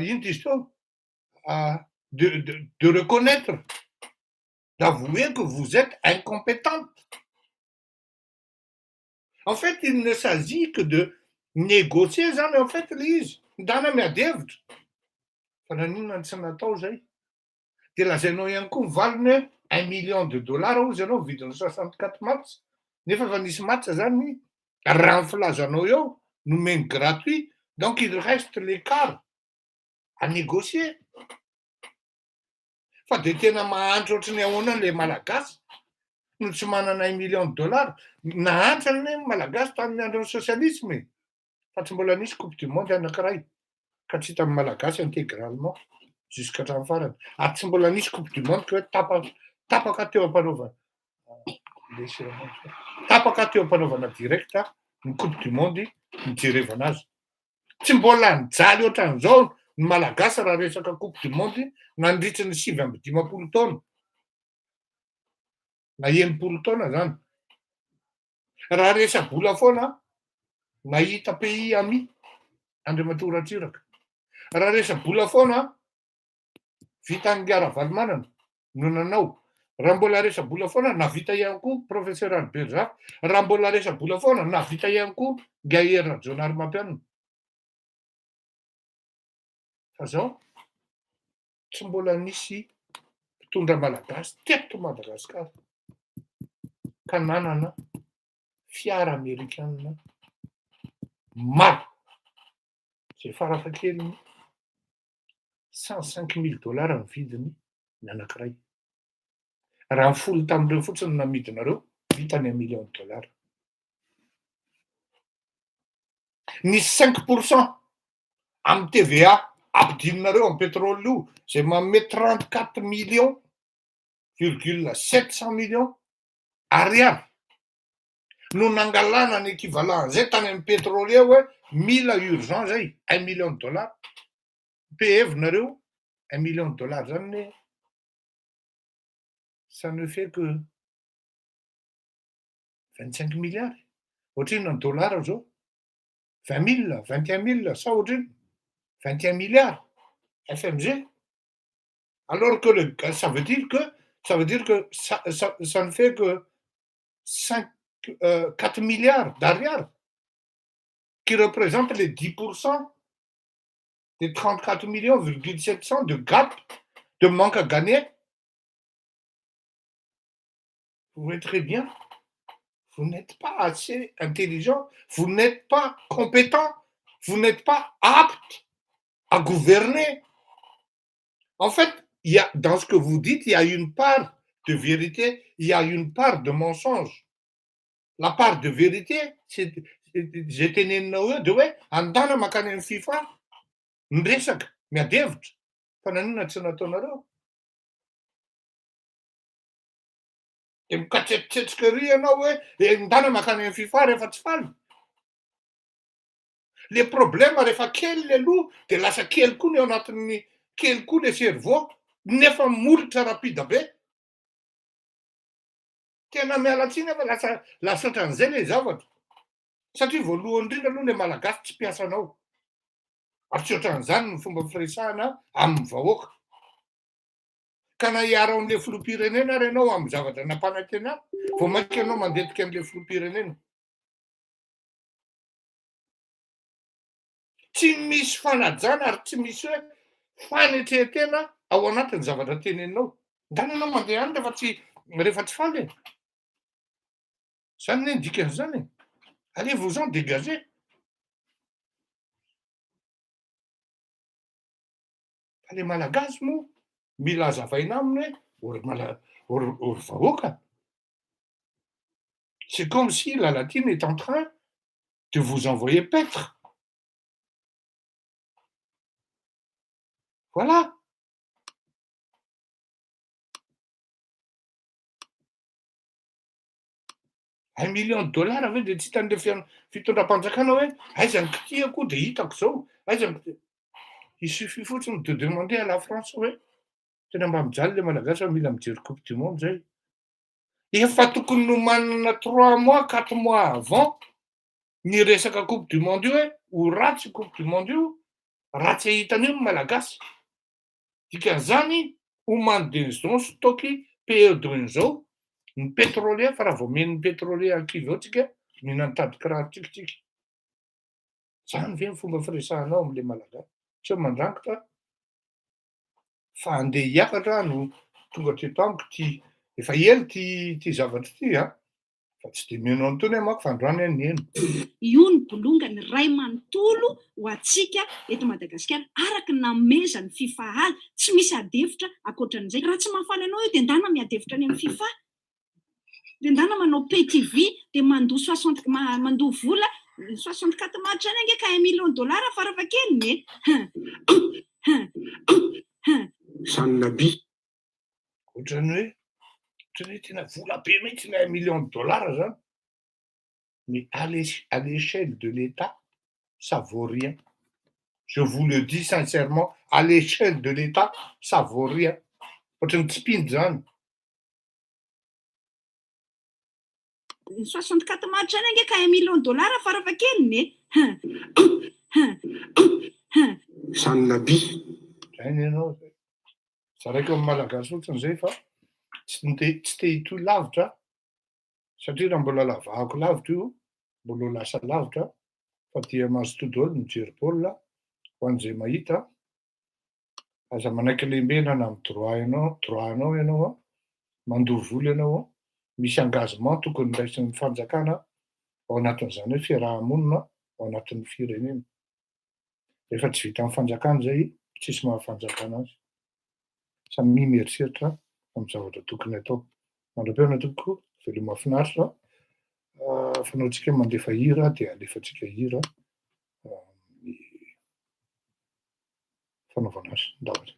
ino dizy teo, de reconnaître, d'avouer que vous êtes incompétente. En fait, il ne s'agit que de négocier zany en fait le izy, ndana miadevitra. Fa naninona tsy natao zay? De lazainao ihany koa mivaliny hoe $1 million ozy ianao vidiny 64 match. Nefa fa nisy match zany raha ny filazanao eo nomeny gratuit, donc il reste l'écart à négocier. Fa de tena mahantra ohatrany ahoana le malagasy no tsy manana $1 million. Nahantra ny malagasy tamin'ny andron'ny socialisme, fa tsy mbola nisy coupe du monde anankiray, ka tsy hita amin'ny malagasy intégralement jusqu'hatramin'ny farany. Ary tsy mbola nisy coupe du monde ka hoe tapaka teo ampanaovana tapaka teo ampanaovana directa ny coupe du monde nijerevana azy. Tsy mbola nijaly ohatran'izao ny malagasy raha resaka coupe du monde nandritry ny 7-15 taona na 9 taona zany. Raha resa-bola foana nahita pays ami Andriamatoa Ratsiraka. Raha resa-bola foana vita ny Gara-Valomanana no nanao. Raha mbola resa-bola foana navita ihany koa professeur Albert Jacques. Raha mbola resa-bola foana navita ihany koa Gaër Jonary. Fa zao tsy mbola nisy mpitondra malagasy teto Madagasikara ka nanana fiara amerikanina maro, zay farafahakeliny $105,000 ny vidiny ny anankiray. Raha ny folo tamin'ireo fotsiny namidinareo, vitany $1 million. Nisy 5% amin'ny TVA ampidininareo amin'ny pétrole io, zay manome 34,700 millions ariary. No nangalana ny équivalent zay tany amin'ny pétrole hoe mila urgent zay $1 million. Pehevinareo $1 million zany, ça ne fait que 25 milliards. Ohatrino ny dollar zao 20 000, 21 000, ça ohatrino 21 milliards FMG. Alors que ça veut dire que ça ne fait que 4 milliards d'ariary qui représentent les 10% des 34 millions,700 de gap, de manque à gagner. Vous voyez très bien, vous n'êtes pas assez intelligent, vous n'êtes pas compétent, vous n'êtes pas apte à gouverner. En fait, dans ce que vous dites, il y a une part de vérité, il y a une part de mensonge. La part de vérité, c'est j'étais né de andana makany amin'ny FIFA, miresaka, miadevitra, fa nanona tsy nataonareo. De mikatsetitsetsika ry ianao hoe ndana makany amin'ny FIFA rehefa tsy faly. Le problème rehefa kely le loha de lasa kely koa ny ao anatin'ny kely koa le cerveau, nefa molotra rapida be. Tena miala tsiny fa lasa ohatran'izay le zavatra. Satria voalohany indrindra aloha le malagasy tsy mpiasanao. Ary tsy ohatran'izany ny fomba firesahana amin'ny vahoaka. Ka na hiaro amin'le filoham-pirenena ary ianao amin'ny zavatra nampanantena, vao mainka ianao mandetika amin'le filoham-pirenena. Tsy misy fanajana ary tsy misy hoe fanetrehetena ao anatin'ny zavatra teneninao. Ndany ianao mandeha any rehefa tsy faly. Zany ny dikan'izany. Allez-vous-en dégager. Le malagasy moa mila hazavaina aminy hoe ory vahoaka. C'est comme si la latine est en train de vous envoyer paître. Voilà. $1 million avy de tsy hitan'le fitondram-panjakana hoe aiza ny kitihako de hitako zao. Il suffit fotsiny de demander à la France hoe tena mba mijaly le malagasy mila mijery coupe du monde zay. Efa tokony no manana 3 mois, 4 mois avant ny resaka coupe du monde io ho ratsy coupe du monde io, ratsy hitan'io ny malagasy. Dikan'izany ho mandeha zao stocky période-n'izao ny pétrolier fa raha vao men'ny pétrolier an-kivy ao tsika minantadika raha tikitiky. Zany ve ny fomba firesahanao amin'le malagasy? Tsy hoe mandrangotra fa andeha hiakatra no tonga teto amiko ty efa ela ty zavatra ty fa tsy de mino antony manko fa androany any eny. Io ny bolongany ray manontolo ho antsika eto Madagasikara araka ny namezany FIFA azy, tsy misy adevitra ankoatran'izay. Raha tsy mahafaly anao io de ndana miadevitra any amin'ny FIFA. De ndana manao pay TV de mandoa 60 mandoa vola 64 match any ange ka $1 million farafahakeliny. Sanabi. Ohatran'ny hoe tena vola be mihitsy na $1 million zany. Mais à l'échelle de l'État, ça vaut rien. Je vous le dis sincèrement, à l'échelle de l'État, ça vaut rien. Ohatran'ny tsy pindry zany. 64 match any ange ka $1 million farafahakeliny. Sanabi. Zany ianao. Zaraiko amin'ny malagasy ohatran'izay fa tsy te hitohy lavitra. Satria raha mbola lavahako lavitra io, mbola lasa lavitra fa dia mahazo todo olo mijery baolina ho an'izay mahita. Aza manaiky lembena na amin'ny droit-nao ianao mandoha vola ianao misy engagement tokony raisin'ny fanjakana ao anatin'izany hoe fiarahamonina ao anatin'ny firenena. Rehefa tsy vita amin'ny fanjakana zay, tsisy mahafanjakana azy. Samy mieritreritra amin'ny zavatra tokony atao. Mandram-piaona tokoa, veloma mahafinaritra. Fanaontsika mandefa hira dia alefantsika hira ny fanaovana azy. Ndavatra.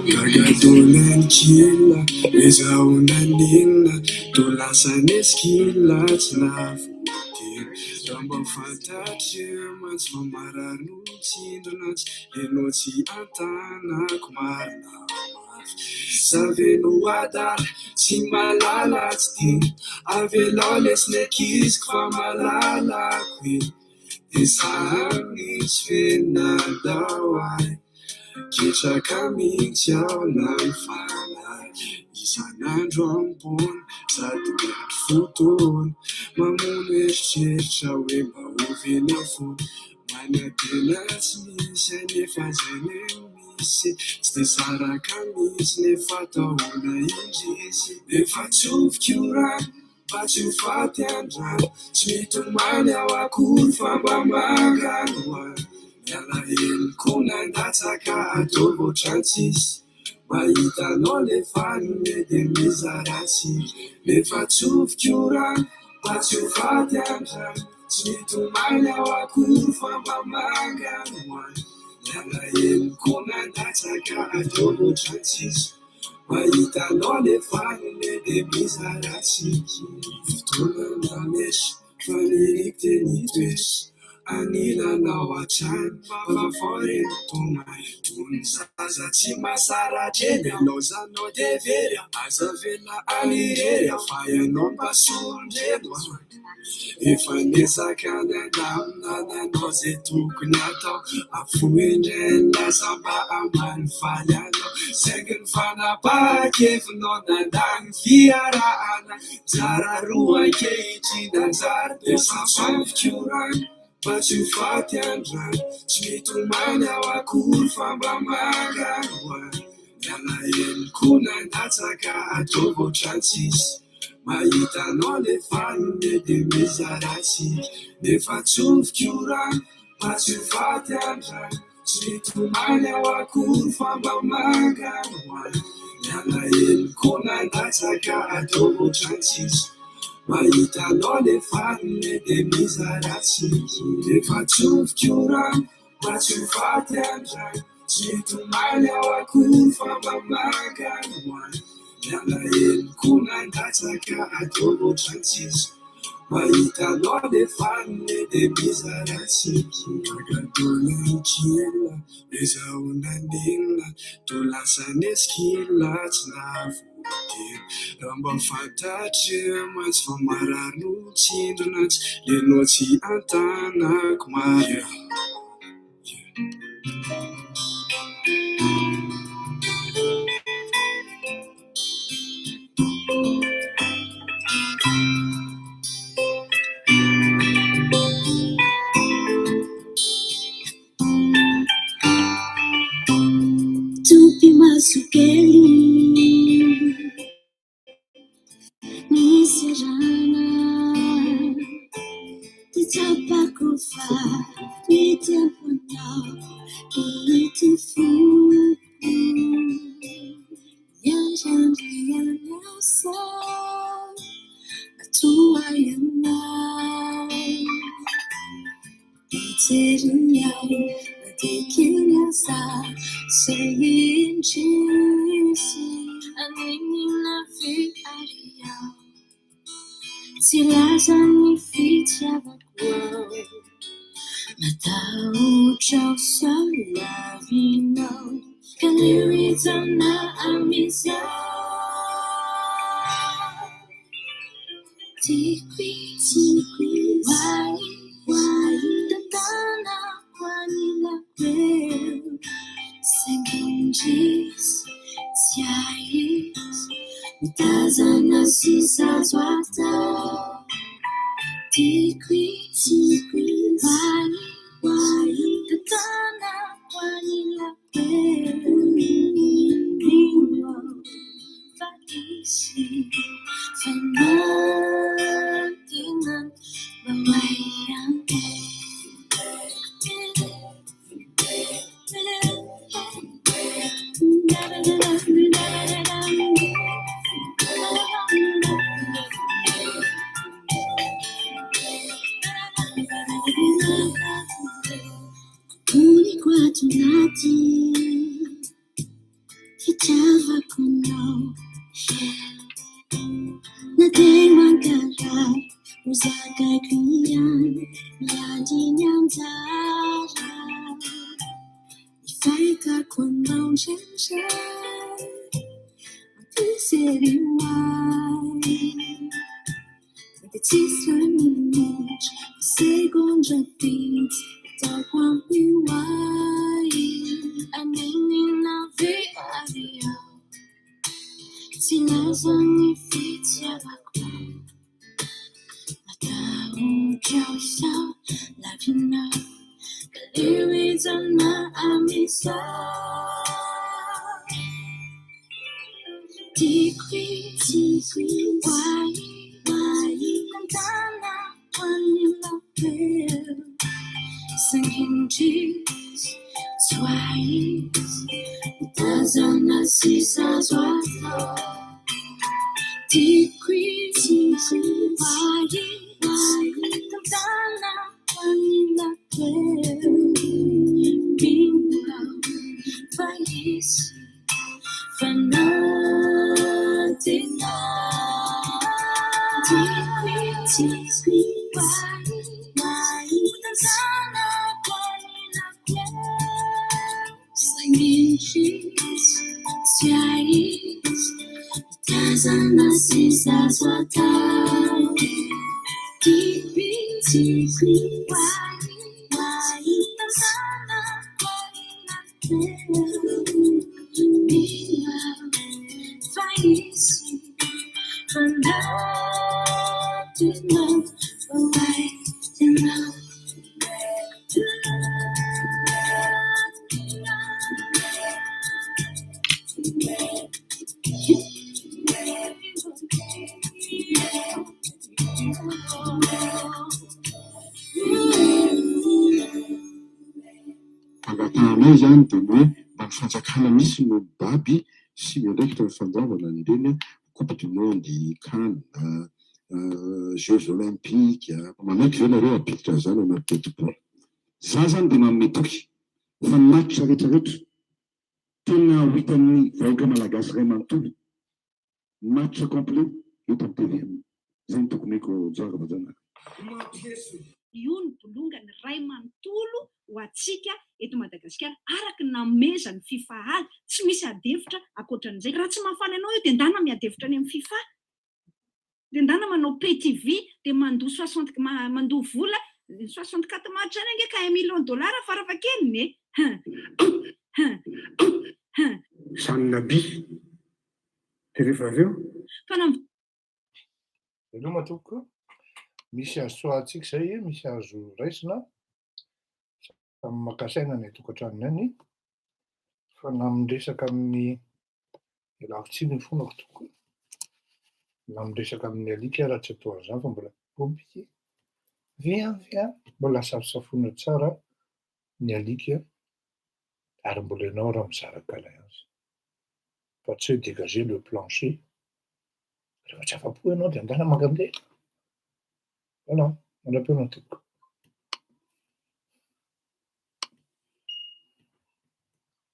Gagadolany kila, ezaonanina, tolasan'ny eskila tsy navoteny. Ramba fantatry matsy fa marano tsindrona tsy enao tsy antanako marina. Saveno adala tsy malala tsy dia avelao lesy nekiziko fa malalako e dia sahamisy fenadao ahy ketraka mihitsy ao lafana isan'andro ambony sady miandro fotoana mamono eritreritra hoe mba ovena fona manatena tsy misy anefa zay ne misy tsy dia saraka misy nefa tahoana indrisy nefa tsoviko rano mba tsy ho faty andrano tsy mitomany ao akory fa mba mangano ahy miala heliko nandatsaka atao voatrantsisy mahitanao le fanone dia mizaratsy nefa tsoviko rano mba tsy ho faty andrano tsy mitomany ao akory fa mba mangano ahy miala heliko nandatsaka atao voatrantsisy mahitanao le fanone dia mizaratsy fotoana namesy fa niriky teny toesy anilanao atrano vavavoareno tomay tony zaza tsy masaratreny anao zanao dia very aza vela alirery fa ianao mba solondreno efa nesaka nanamina nanao zay tokony atao afoindray lasa mba ambany faly anao saingy ny fanapaha-kevinao nandany fiarahana jara roa ankehitriny anjara dia safaviko rano mba tsy ho faty andrano tsy mitomany ao akory fa mba mangano ahy miala heliko nandatsaka atao voatrantsisy mahitanao le fanone dia mizaratsy nefa tsoviko rano mba tsy ho faty andrano tsy mitomany ao akory fa mba mangano ahy miala heliko nandatsaka atao voatrantsisy mahitanao le fanone dia mizaratsy nefa tsoviko rano mba tsy ho faty andrano tsy mitomany ao akory fa mba mangano ahy miala heliko nandatsaka atao voatrantsisy mahitanao le fanone dia mizaratsy agatolakela ezaho nanenina to lasa neskila tsy navotena raha mba fantatry matsy fa marary no tsindrona tsy lenao tsy antanako maya Tupi masukeli nisirana Titapa kufa Nitempona Nitifu Yanjandi Yanyasa Atua Yana Iterinyai Natikiriasa Saying Chisi Anina fi aria Silazani fitia bakwa Natao chao sa vino Kalirizana amisa Tikwi Why Tatana Wanila Grail Singing G's Tiais Mitazana Sisa Zwata Tikwi Why Tatana Wanila Grail Fatisi Fernandinan Mamayan Quatro nati Ficava com não Na tem mankara Usaka kriyan Yadinyam zara Ifaika com não jenja 的计算minutos segundo beats da quanti vai a menina viaria se nas anificia la croix mata un ciao la vina che lui zanna amisa ti qui why cantana quando la vedo singing cheese twice doesn't I see swallow ti qui why cantana quando la vedo bingo feliz fanatica singing cheese, twice doesn't I see swallow deep Angatanay zany dia hoe mba ny fanjakana misy no baby sy miandraikitra ny fandaovana ireny coupe du monde, Cannes, Jeux olympiques, manaiky ve nareo apiditra zany anaty tetopolo. Za zany dia manome toky fa natitra rehetrarehetra tena hita amin'ny vahoaka malagasy iray manontolo natitra complet eto amin'ny TV. Zay ny tokomeko jaraba zany. io ny bolongany ray manontolo ho atsika eto Madagasikara araka nameza ny FIFA azy tsy misy adevitra akoatran'izay raha tsy mahafaly anao io dia ndana miadevitra any amin'ny FIFA dia ndana manao pay TV dia mandoa 60 mandoa vola 64 match any ange ka $1 million farafahakeliny Sannaby dia rehefa avy eo fa nam aloha matoko misy azo soahantsika izay misy azo raisina amin'ny makasaina ny tokantranony any fa na miresaka amin'ny lavitsiny ny fonako tokoa na miresaka amin'ny alika raha tsy atao an'izany fa mbola compliqué viens mbola safosafonina tsara ny alika ary mbola ianao raha mizarakala azy fa tsy hoe dégager le plancher rehefa tsy afa-po ianao dia andana mangandeha voilà manam-peona toko